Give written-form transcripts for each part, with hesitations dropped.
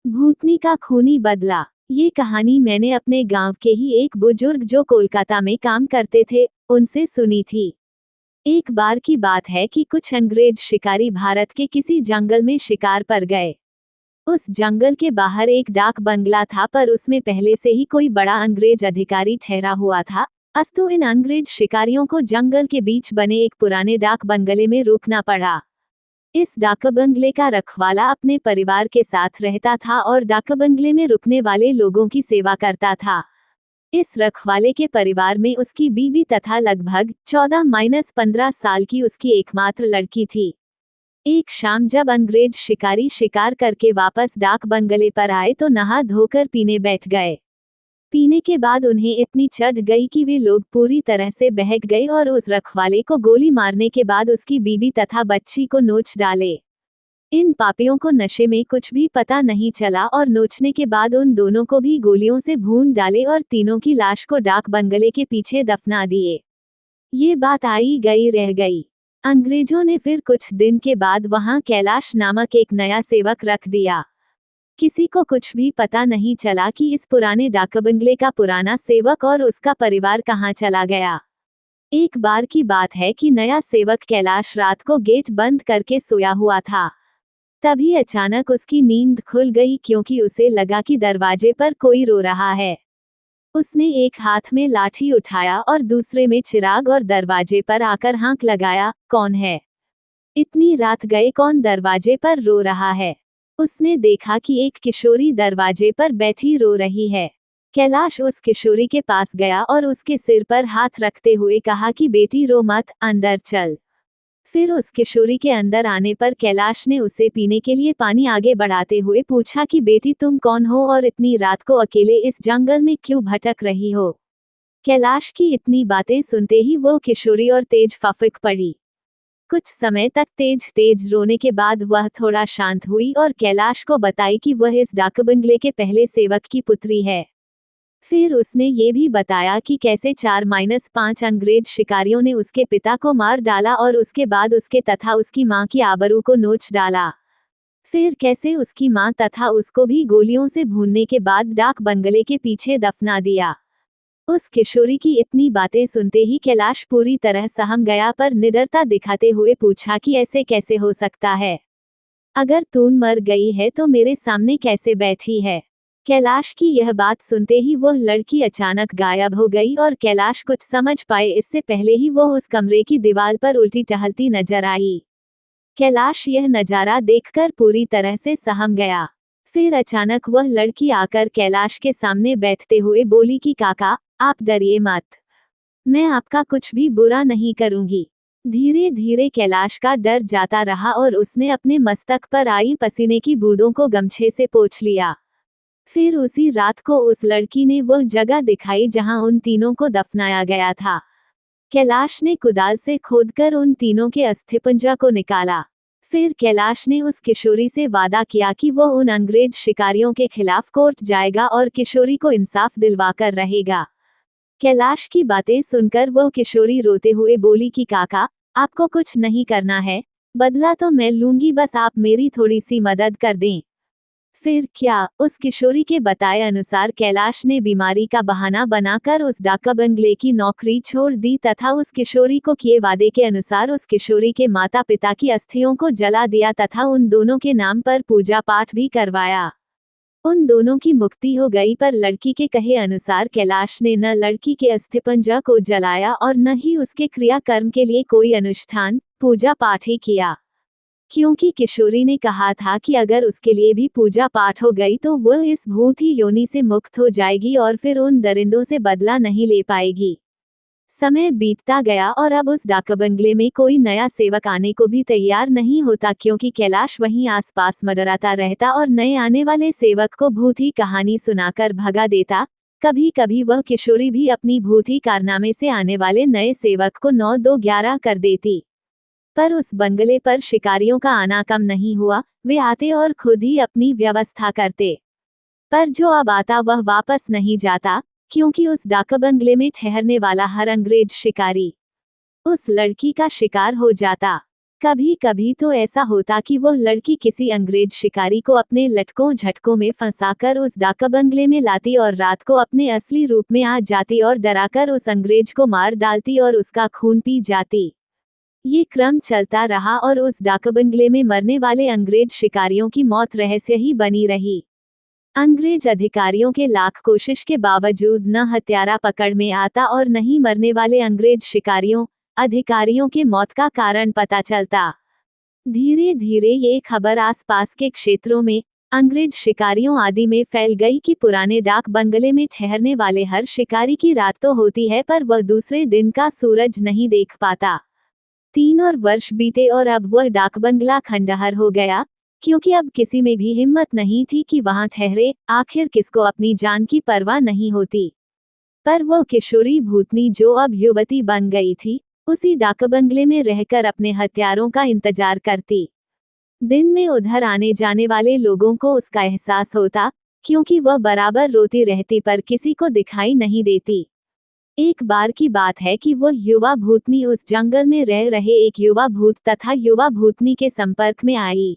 भूतनी का खूनी बदला। ये कहानी मैंने अपने गांव के ही एक बुजुर्ग जो कोलकाता में काम करते थे उनसे सुनी थी। एक बार की बात है कि कुछ अंग्रेज शिकारी भारत के किसी जंगल में शिकार पर गए। उस जंगल के बाहर एक डाक बंगला था, पर उसमें पहले से ही कोई बड़ा अंग्रेज अधिकारी ठहरा हुआ था। अस्तु इन अंग्रेज शिकारियों को जंगल के बीच बने एक पुराने डाक बंगले में रुकना पड़ा। इस डाक बंगले का रखवाला अपने परिवार के साथ रहता था और डाक बंगले में रुकने वाले लोगों की सेवा करता था। इस रखवाले के परिवार में उसकी बीवी तथा लगभग 14-15 साल की उसकी एकमात्र लड़की थी। एक शाम जब अंग्रेज शिकारी शिकार करके वापस डाक बंगले पर आए तो नहा धोकर पीने बैठ गए। पीने के बाद उन्हें इतनी चढ़ गई कि वे लोग पूरी तरह से बहक गए और उस रखवाले को गोली मारने के बाद उसकी बीवी तथा बच्ची को नोच डाले। इन पापियों को नशे में कुछ भी पता नहीं चला और नोचने के बाद उन दोनों को भी गोलियों से भून डाले और तीनों की लाश को डाक बंगले के पीछे दफना दिए। ये बात आई गई रह गई। अंग्रेजों ने फिर कुछ दिन के बाद वहां कैलाश नामक एक नया सेवक रख दिया। किसी को कुछ भी पता नहीं चला कि इस पुराने डाक बंगले का पुराना सेवक और उसका परिवार कहाँ चला गया। एक बार की बात है कि नया सेवक कैलाश रात को गेट बंद करके सोया हुआ था। तभी अचानक उसकी नींद खुल गई क्योंकि उसे लगा कि दरवाजे पर कोई रो रहा है। उसने एक हाथ में लाठी उठाया और दूसरे में चिराग और दरवाजे पर आकर हांक लगाया, कौन है? इतनी रात गए कौन दरवाजे पर रो रहा है? उसने देखा कि एक किशोरी दरवाजे पर बैठी रो रही है। कैलाश उस किशोरी के पास गया और उसके सिर पर हाथ रखते हुए कहा कि बेटी रो मत, अंदर चल। फिर उस किशोरी के अंदर आने पर कैलाश ने उसे पीने के लिए पानी आगे बढ़ाते हुए पूछा कि बेटी तुम कौन हो और इतनी रात को अकेले इस जंगल में क्यों भटक रही हो? कैलाश की इतनी बातें सुनते ही वो किशोरी और तेज फफक पड़ी। कुछ समय तक तेज तेज रोने के बाद वह थोड़ा शांत हुई और कैलाश को बताई कि वह इस डाक बंगले के पहले सेवक की पुत्री है। फिर उसने ये भी बताया कि कैसे 4-5 अंग्रेज शिकारियों ने उसके पिता को मार डाला और उसके बाद उसके तथा उसकी मां की आबरू को नोच डाला। फिर कैसे उसकी मां तथा उसको भी गोलियों से भूनने के बाद डाक बंगले के पीछे दफना दिया। उस किशोरी की इतनी बातें सुनते ही कैलाश पूरी तरह सहम गया, पर निडरता दिखाते हुए पूछा कि ऐसे कैसे हो सकता है? अगर तू मर गई है तो मेरे सामने कैसे बैठी है? कैलाश की यह बात सुनते ही वह लड़की अचानक गायब हो गई और कैलाश कुछ समझ पाए इससे पहले ही वह उस कमरे की दीवार पर उल्टी टहलती नजर आई। कैलाश यह नजारा देखकर पूरी तरह से सहम गया। फिर अचानक वह लड़की आकर कैलाश के सामने बैठते हुए बोली कि काका, आप डरिए मत, मैं आपका कुछ भी बुरा नहीं करूंगी। धीरे धीरे कैलाश का डर जाता रहा और उसने अपने मस्तक पर आई पसीने की बूंदों को गमछे से पोंछ लिया। फिर उसी रात को उस लड़की ने वह जगह दिखाई जहां उन तीनों को दफनाया गया था। कैलाश ने कुदाल से खोदकर उन तीनों के अस्थिपंजर को निकाला। फिर कैलाश ने उस किशोरी से वादा किया कि वह उन अंग्रेज शिकारियों के खिलाफ कोर्ट जाएगा और किशोरी को इंसाफ दिलवाकर रहेगा। कैलाश की बातें सुनकर वह किशोरी रोते हुए बोली कि काका, आपको कुछ नहीं करना है, बदला तो मैं लूंगी, बस आप मेरी थोड़ी सी मदद कर दें। फिर क्या? उस किशोरी के बताए अनुसार कैलाश ने बीमारी का बहाना बनाकर उस डाक बंगले की नौकरी छोड़ दी तथा उस किशोरी को किए वादे के अनुसार उस किशोरी के माता पिता की अस्थियों को जला दिया तथा उन दोनों के नाम पर पूजा पाठ भी करवाया। उन दोनों की मुक्ति हो गई, पर लड़की के कहे अनुसार कैलाश ने न लड़की के अस्थिपंजर को जलाया और न ही उसके क्रियाकर्म के लिए कोई अनुष्ठान पूजा पाठ ही किया, क्योंकि किशोरी ने कहा था कि अगर उसके लिए भी पूजा पाठ हो गई तो वह इस भूत ही योनि से मुक्त हो जाएगी और फिर उन दरिंदों से बदला नहीं ले पाएगी। समय बीतता गया और अब उस डाक बंगले में कोई नया सेवक आने को भी तैयार नहीं होता, क्योंकि कैलाश वहीं आसपास मंडराता रहता और नए आने वाले सेवक को भूती कहानी सुनाकर भगा देता। कभी कभी वह किशोरी भी अपनी भूती कारनामे से आने वाले नए सेवक को 9-2-11 कर देती। पर उस बंगले पर शिकारियों का आना कम नहीं हुआ, वे आते और खुद ही अपनी व्यवस्था करते। पर जो अब आता वह वापस नहीं जाता, क्योंकि उस डाक बंगले में ठहरने वाला हर अंग्रेज शिकारी उस लड़की का शिकार हो जाता। कभी कभी तो ऐसा होता कि वह लड़की किसी अंग्रेज शिकारी को अपने लटकों झटकों में फंसाकर उस डाक बंगले में लाती और रात को अपने असली रूप में आ जाती और डराकर उस अंग्रेज को मार डालती और उसका खून पी जाती। ये क्रम चलता रहा और उस डाक बंगले में मरने वाले अंग्रेज शिकारियों की मौत रहस्य ही बनी रही। अंग्रेज अधिकारियों के लाख कोशिश के बावजूद न हत्यारा पकड़ में आता और न ही मरने वाले अंग्रेज शिकारियों अधिकारियों के मौत का कारण पता चलता। धीरे धीरे ये खबर आसपास के क्षेत्रों में अंग्रेज शिकारियों आदि में फैल गई कि पुराने डाक बंगले में ठहरने वाले हर शिकारी की रात तो होती है पर वह दूसरे दिन का सूरज नहीं देख पाता। 3 और वर्ष बीते और अब वह डाक बंगला खंडहर हो गया, क्योंकि अब किसी में भी हिम्मत नहीं थी कि वहां ठहरे। आखिर किसको अपनी जान की परवाह नहीं होती। पर वो किशोरी भूतनी जो अब युवती बन गई थी, उसी डाक बंगले में रहकर अपने हत्यारों का इंतजार करती। दिन में उधर आने जाने वाले लोगों को उसका एहसास होता, क्योंकि वह बराबर रोती रहती पर किसी को दिखाई नहीं देती। एक बार की बात है कि वह युवा भूतनी उस जंगल में रह रहे एक युवा भूत तथा युवा भूतनी के संपर्क में आई।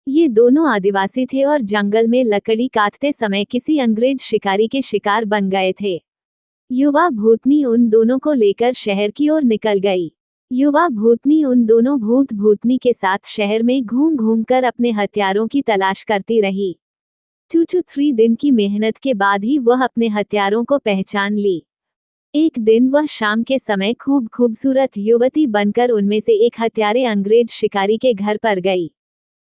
ये दोनों आदिवासी थे और जंगल में लकड़ी काटते समय किसी अंग्रेज शिकारी के शिकार बन गए थे। युवा भूतनी उन दोनों को लेकर शहर की ओर निकल गई। युवा भूतनी उन दोनों भूत भूतनी के साथ शहर में घूम घूम कर अपने हथियारों की तलाश करती रही। 2-3 दिन की मेहनत के बाद ही वह अपने हथियारों को पहचान ली। एक दिन वह शाम के समय खूबसूरत युवती बनकर उनमें से एक हत्यारे अंग्रेज शिकारी के घर पर गई।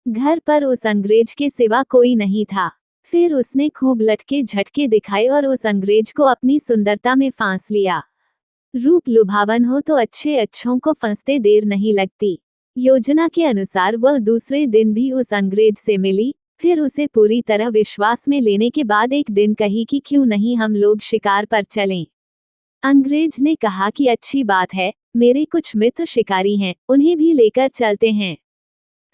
घर पर उस अंग्रेज के सिवा कोई नहीं था। फिर उसने खूब लटके झटके दिखाए और उस अंग्रेज को अपनी सुंदरता में फांस लिया। रूप लुभावन हो तो अच्छों को फंसते देर नहीं लगती। योजना के अनुसार वह दूसरे दिन भी उस अंग्रेज से मिली। फिर उसे पूरी तरह विश्वास में लेने के बाद एक दिन कही कि क्यों नहीं हम लोग शिकार पर चलें। अंग्रेज ने कहा कि अच्छी बात है, मेरे कुछ मित्र शिकारी हैं, उन्हें भी लेकर चलते हैं।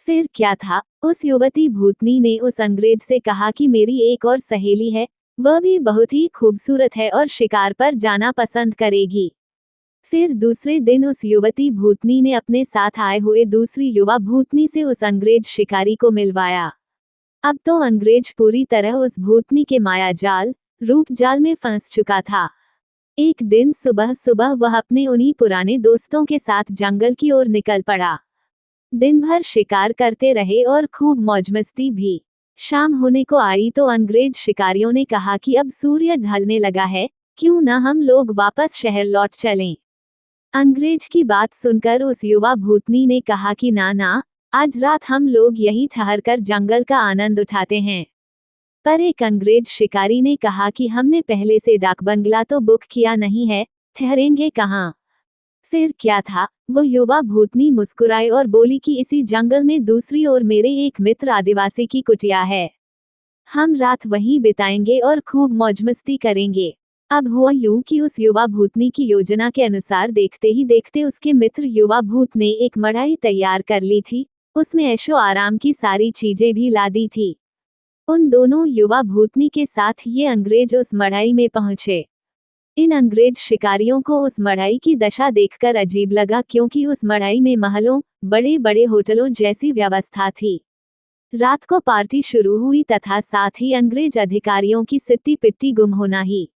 फिर क्या था, उस युवती भूतनी ने उस अंग्रेज से कहा कि मेरी एक और सहेली है, वह भी बहुत ही खूबसूरत है और शिकार पर जाना पसंद करेगी। फिर दूसरे दिन उस युवती भूतनी ने अपने साथ आए हुए दूसरी युवा भूतनी से उस अंग्रेज शिकारी को मिलवाया। अब तो अंग्रेज पूरी तरह उस भूतनी के माया जाल, रूप जाल में फंस चुका था। एक दिन सुबह सुबह वह अपने उन्हीं पुराने दोस्तों के साथ जंगल की ओर निकल पड़ा। दिन भर शिकार करते रहे और खूब मौजमस्ती भी। शाम होने को आई तो अंग्रेज शिकारियों ने कहा कि अब सूर्य ढलने लगा है, क्यों न हम लोग वापस शहर लौट चलें। अंग्रेज की बात सुनकर उस युवा भूतनी ने कहा कि ना, आज रात हम लोग यहीं ठहरकर जंगल का आनंद उठाते हैं। पर एक अंग्रेज शिकारी ने कहा कि हमने पहले से डाक बंगला तो बुक किया नहीं है, ठहरेंगे कहाँ। फिर क्या था, वो युवा भूतनी मुस्कुराई और बोली कि इसी जंगल में दूसरी ओर मेरे एक मित्र आदिवासी की कुटिया है, हम रात वहीं बिताएंगे और खूब मौजमस्ती करेंगे। अब हुआ यूं कि उस युवा भूतनी की योजना के अनुसार देखते ही देखते उसके मित्र युवा भूत ने एक मड़ाई तैयार कर ली थी। उसमें ऐशो आराम की सारी चीजें भी ला दी थी। उन दोनों युवा भूतनी के साथ ये अंग्रेज उस मड़ाई में पहुंचे। इन अंग्रेज शिकारियों को उस मड़ाई की दशा देखकर अजीब लगा, क्योंकि उस मड़ाई में महलों, बड़े बड़े होटलों जैसी व्यवस्था थी। रात को पार्टी शुरू हुई तथा साथ ही अंग्रेज अधिकारियों की सिट्टी पिट्टी गुम होना ही।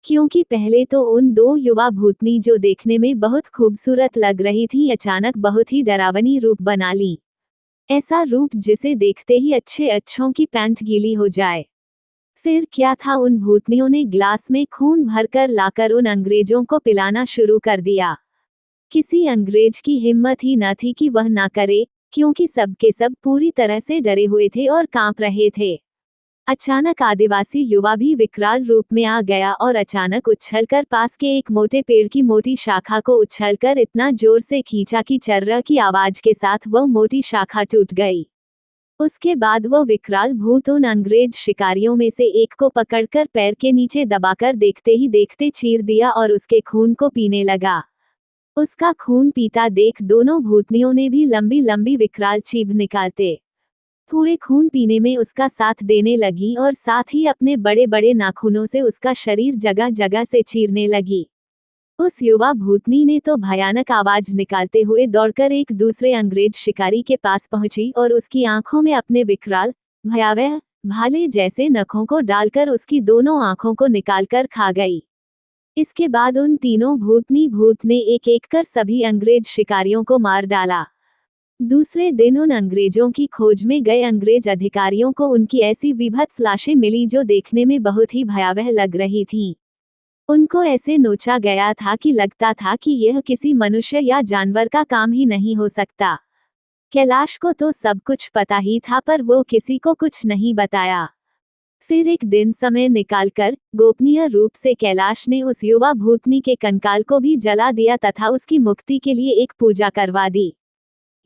क्योंकि पहले तो उन दो युवा भूतनी जो देखने में बहुत खूबसूरत लग रही थी, अचानक बहुत ही डरावनी रूप बना ली। ऐसा रूप जिसे देखते ही अच्छों की पैंट गीली हो जाए। फिर क्या था, उन भूतनियों ने ग्लास में खून भरकर लाकर उन अंग्रेजों को पिलाना शुरू कर दिया। किसी अंग्रेज की हिम्मत ही न थी कि वह ना करे, क्योंकि सब के सब पूरी तरह से डरे हुए थे और कांप रहे थे। अचानक आदिवासी युवा भी विकराल रूप में आ गया और अचानक उछलकर पास के एक मोटे पेड़ की मोटी शाखा को उछलकर इतना जोर से खींचा कि चर्रा की आवाज के साथ वह मोटी शाखा टूट गई। उसके बाद वो विकराल भूत उन अंग्रेज शिकारियों में से एक को पकड़कर पैर के नीचे दबाकर देखते ही देखते चीर दिया और उसके खून को पीने लगा। उसका खून पीता देख दोनों भूतनियों ने भी लंबी लंबी विकराल चीख निकालते हुए खून पीने में उसका साथ देने लगी और साथ ही अपने बड़े बड़े नाखूनों से उसका शरीर जगह जगह से चीरने लगी। उस युवा भूतनी ने तो भयानक आवाज निकालते हुए दौड़कर एक दूसरे अंग्रेज शिकारी के पास पहुंची और उसकी आंखों में अपने विकराल, भयावह, भाले जैसे नखों को डालकर उसकी दोनों आंखों को निकालकर खा गई। इसके बाद उन तीनों भूत ने एक एक कर सभी अंग्रेज शिकारियों को मार डाला। दूसरे दिन उन अंग्रेजों की खोज में गए अंग्रेज अधिकारियों को उनकी ऐसी विभत्स लाशें मिली जो देखने में बहुत ही भयावह लग रही थीं। उनको ऐसे नोचा गया था कि लगता था कि यह किसी मनुष्य या जानवर का काम ही नहीं हो सकता। कैलाश को तो सब कुछ पता ही था पर वो किसी को कुछ नहीं बताया। फिर एक दिन समय निकालकर गोपनीय रूप से कैलाश ने उस युवा भूतनी के कंकाल को भी जला दिया तथा उसकी मुक्ति के लिए एक पूजा करवा दी।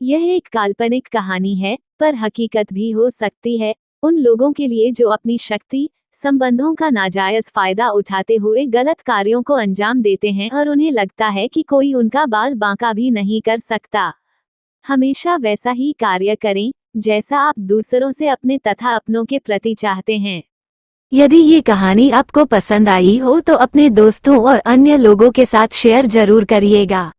यह एक काल्पनिक कहानी है, पर हकीकत भी हो सकती है उन लोगों के लिए जो अपनी शक्ति, संबंधों का नाजायज फायदा उठाते हुए गलत कार्यों को अंजाम देते हैं और उन्हें लगता है कि कोई उनका बाल बांका भी नहीं कर सकता। हमेशा वैसा ही कार्य करें जैसा आप दूसरों से अपने तथा अपनों के प्रति चाहते हैं। यदि ये कहानी आपको पसंद आई हो तो अपने दोस्तों और अन्य लोगों के साथ शेयर जरूर करिएगा।